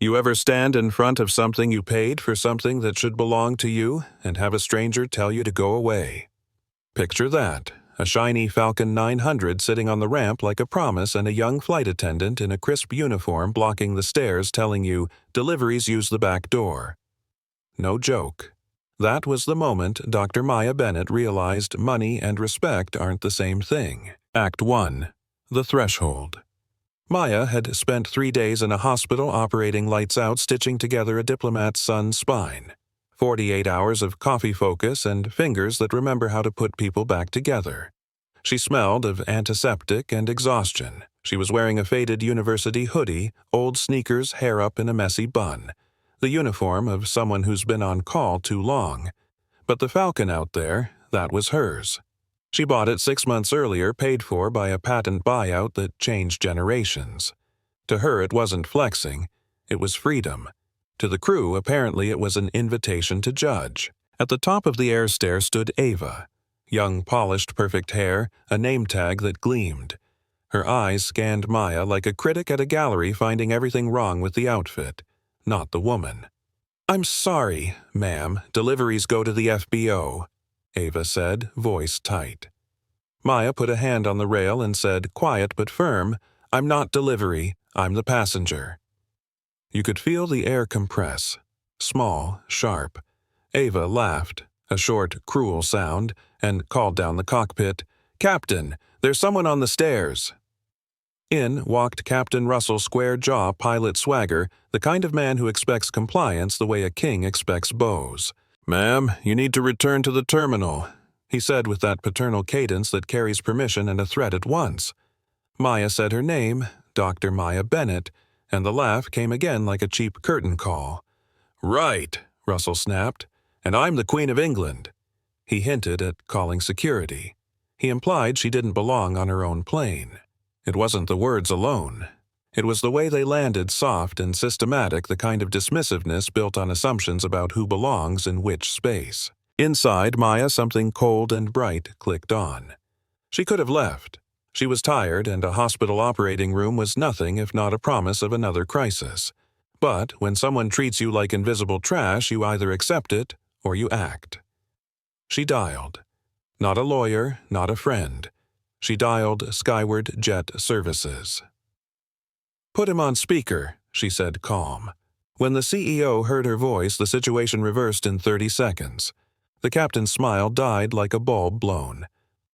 You ever stand in front of something you paid for something that should belong to you and have a stranger tell you to go away? Picture that, a shiny Falcon 900 sitting on the ramp like a promise and a young flight attendant in a crisp uniform blocking the stairs telling you deliveries use the back door. No joke. That was the moment Dr. Maya Bennett realized money and respect aren't the same thing. Act 1. The Threshold. Maya had spent 3 days in a hospital operating lights out stitching together a diplomat's son's spine. 48 hours of coffee focus and fingers that remember how to put people back together. She smelled of antiseptic and exhaustion. She was wearing a faded university hoodie, old sneakers, hair up in a messy bun. The uniform of someone who's been on call too long. But the Falcon out there, that was hers. She bought it 6 months earlier, paid for by a patent buyout that changed generations. To her, it wasn't flexing. It was freedom. To the crew, apparently it was an invitation to judge. At the top of the air stair stood Ava. Young, polished, perfect hair, a name tag that gleamed. Her eyes scanned Maya like a critic at a gallery finding everything wrong with the outfit, not the woman. "I'm sorry, ma'am. Deliveries go to the FBO," Ava said, voice tight. Maya put a hand on the rail and said, quiet but firm, "I'm not delivery. I'm the passenger." You could feel the air compress. Small, sharp. Ava laughed, a short, cruel sound, and called down the cockpit, "Captain, there's someone on the stairs." In walked Captain Russell square-jaw pilot swagger, the kind of man who expects compliance the way a king expects bows. "Ma'am, you need to return to the terminal," he said with that paternal cadence that carries permission and a threat at once. Maya said her name, Dr. Maya Bennett, and the laugh came again like a cheap curtain call. "Right," Russell snapped, "and I'm the Queen of England." He hinted at calling security. He implied she didn't belong on her own plane. It wasn't the words alone. It was the way they landed, soft and systematic, the kind of dismissiveness built on assumptions about who belongs in which space. Inside Maya, something cold and bright clicked on. She could have left. She was tired, and a hospital operating room was nothing if not a promise of another crisis. But when someone treats you like invisible trash, you either accept it or you act. She dialed. Not a lawyer, not a friend. She dialed Skyward Jet Services. "Put him on speaker," she said, calm. When the CEO heard her voice, the situation reversed in 30 seconds. The captain's smile died like a bulb blown.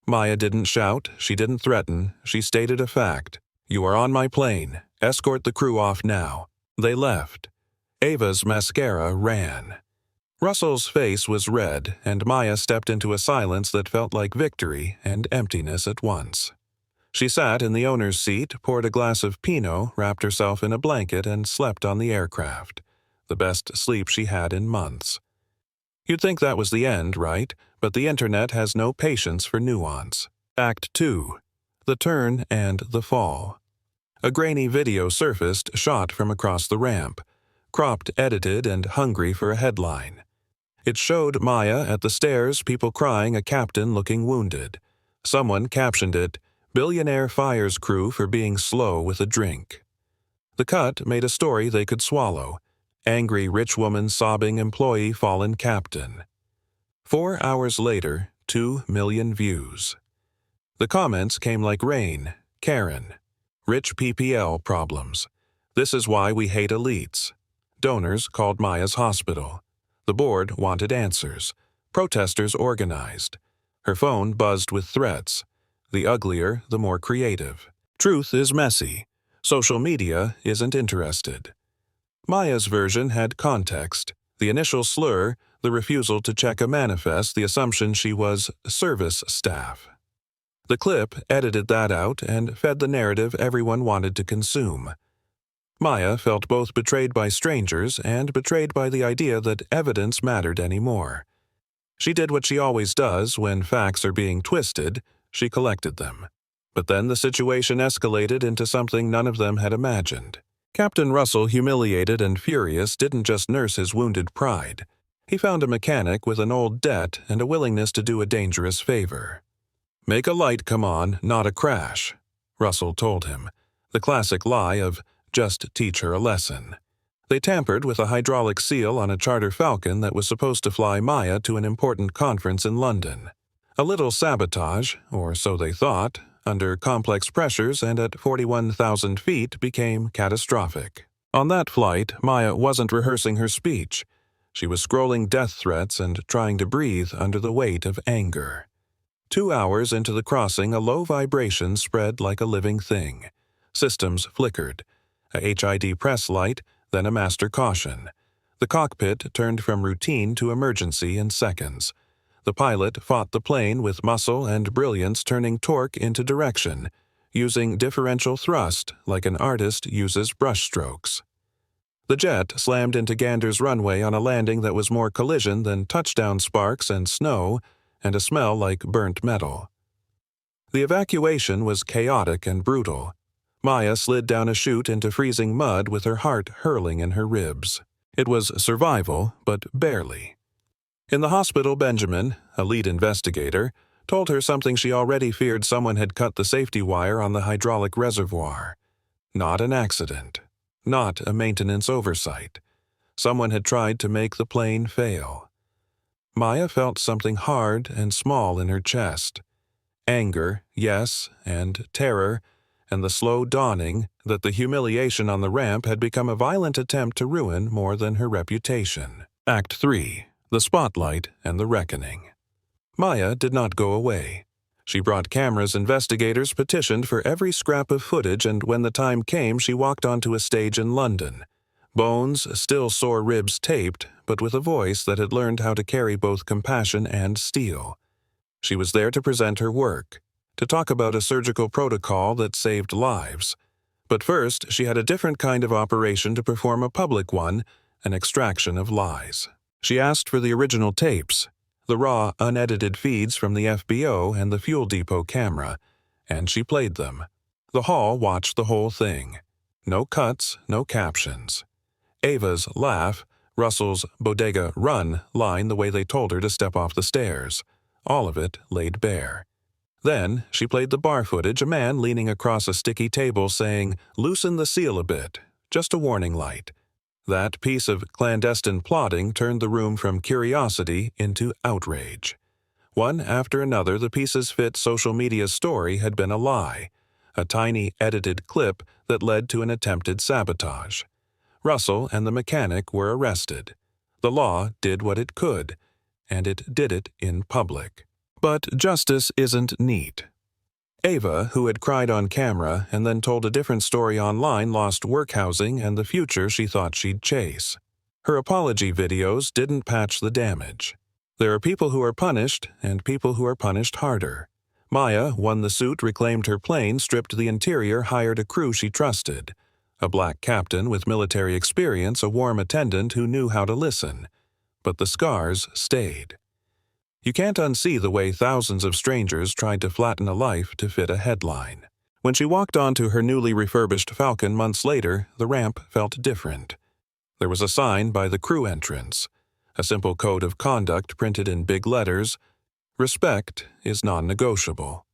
Maya didn't shout, she didn't threaten, she stated a fact. "You are on my plane. Escort the crew off now." They left. Ava's mascara ran. Russell's face was red, and Maya stepped into a silence that felt like victory and emptiness at once. She sat in the owner's seat, poured a glass of Pinot, wrapped herself in a blanket, and slept on the aircraft. The best sleep she had in months. You'd think that was the end, right? But the internet has no patience for nuance. Act 2. The Turn and the Fall. A grainy video surfaced, shot from across the ramp. Cropped, edited, and hungry for a headline. It showed Maya at the stairs, people crying, a captain looking wounded. Someone captioned it, "Billionaire fires crew for being slow with a drink." The cut made a story they could swallow. Angry rich woman sobbing employee fallen captain. 4 hours later, 2 million views. The comments came like rain. Karen. Rich PPL problems. This is why we hate elites. Donors called Maya's hospital. The board wanted answers. Protesters organized. Her phone buzzed with threats. The uglier, the more creative. Truth is messy. Social media isn't interested. Maya's version had context. The initial slur, the refusal to check a manifest, the assumption she was service staff. The clip edited that out and fed the narrative everyone wanted to consume. Maya felt both betrayed by strangers and betrayed by the idea that evidence mattered anymore. She did what she always does when facts are being twisted, she collected them. But then the situation escalated into something none of them had imagined. Captain Russell, humiliated and furious, didn't just nurse his wounded pride. He found a mechanic with an old debt and a willingness to do a dangerous favor. "Make a light come on, not a crash," Russell told him. The classic lie of, "just teach her a lesson." They tampered with a hydraulic seal on a charter Falcon that was supposed to fly Maya to an important conference in London. A little sabotage, or so they thought, under complex pressures and at 41,000 feet became catastrophic. On that flight, Maya wasn't rehearsing her speech. She was scrolling death threats and trying to breathe under the weight of anger. 2 hours into the crossing, a low vibration spread like a living thing. Systems flickered. A HID press light, then a master caution. The cockpit turned from routine to emergency in seconds. The pilot fought the plane with muscle and brilliance, turning torque into direction, using differential thrust like an artist uses brushstrokes. The jet slammed into Gander's runway on a landing that was more collision than touchdown sparks and snow and a smell like burnt metal. The evacuation was chaotic and brutal. Maya slid down a chute into freezing mud with her heart hurling in her ribs. It was survival, but barely. In the hospital, Benjamin, a lead investigator, told her something she already feared: someone had cut the safety wire on the hydraulic reservoir. Not an accident. Not a maintenance oversight. Someone had tried to make the plane fail. Maya felt something hard and small in her chest. Anger, yes, and terror, and the slow dawning that the humiliation on the ramp had become a violent attempt to ruin more than her reputation. Act 3. The Spotlight and the Reckoning. Maya did not go away. She brought cameras. Investigators petitioned for every scrap of footage, and when the time came, she walked onto a stage in London. Bones, still sore ribs taped, but with a voice that had learned how to carry both compassion and steel. She was there to present her work, to talk about a surgical protocol that saved lives. But first, she had a different kind of operation to perform, a public one, an extraction of lies. She asked for the original tapes, the raw, unedited feeds from the FBO and the fuel depot camera, and she played them. The hall watched the whole thing. No cuts, no captions. Ava's laugh, Russell's bodega run line the way they told her to step off the stairs. All of it laid bare. Then she played the bar footage, a man leaning across a sticky table saying, "Loosen the seal a bit," just a warning light. That piece of clandestine plotting turned the room from curiosity into outrage. One after another, the pieces fit social media's story had been a lie, a tiny edited clip that led to an attempted sabotage. Russell and the mechanic were arrested. The law did what it could, and it did it in public. But justice isn't neat. Ava, who had cried on camera and then told a different story online, lost work, housing, and the future she thought she'd chase. Her apology videos didn't patch the damage. There are people who are punished and people who are punished harder. Maya won the suit, reclaimed her plane, stripped the interior, hired a crew she trusted. A black captain with military experience, a warm attendant who knew how to listen. But the scars stayed. You can't unsee the way thousands of strangers tried to flatten a life to fit a headline. When she walked onto her newly refurbished Falcon months later, the ramp felt different. There was a sign by the crew entrance, a simple code of conduct printed in big letters: "Respect is non-negotiable."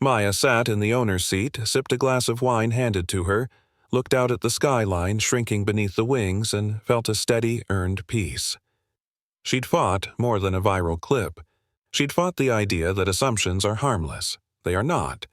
Maya sat in the owner's seat, sipped a glass of wine handed to her, looked out at the skyline shrinking beneath the wings, and felt a steady, earned peace. She'd fought more than a viral clip. She'd fought the idea that assumptions are harmless. They are not.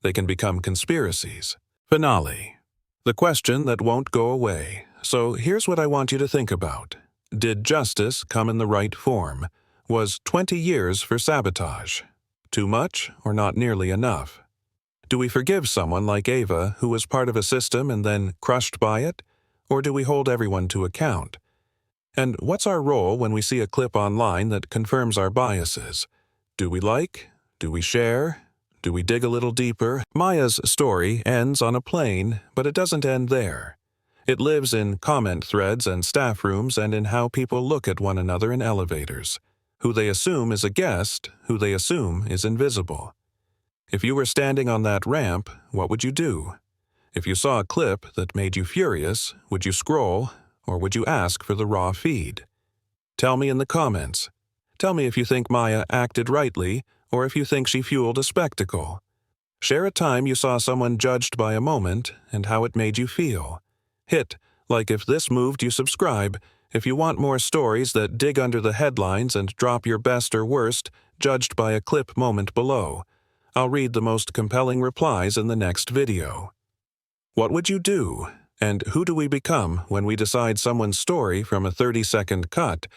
They can become conspiracies. Finale. The question that won't go away. So here's what I want you to think about. Did justice come in the right form? Was 20 years for sabotage too much or not nearly enough? Do we forgive someone like Ava, who was part of a system and then crushed by it? Or do we hold everyone to account? And what's our role when we see a clip online that confirms our biases? Do we like? Do we share? Do we dig a little deeper? Maya's story ends on a plane, but it doesn't end there. It lives in comment threads and staff rooms, and in how people look at one another in elevators. Who they assume is a guest, who they assume is invisible. If you were standing on that ramp, what would you do? If you saw a clip that made you furious, would you scroll, or would you ask for the raw feed? Tell me in the comments. Tell me if you think Maya acted rightly, or if you think she fueled a spectacle. Share a time you saw someone judged by a moment and how it made you feel. Hit Like if this moved you, subscribe. If you want more stories that dig under the headlines and drop your best or worst, judged by a clip moment below. I'll read the most compelling replies in the next video. What would you do? And who do we become when we decide someone's story from a 30-second cut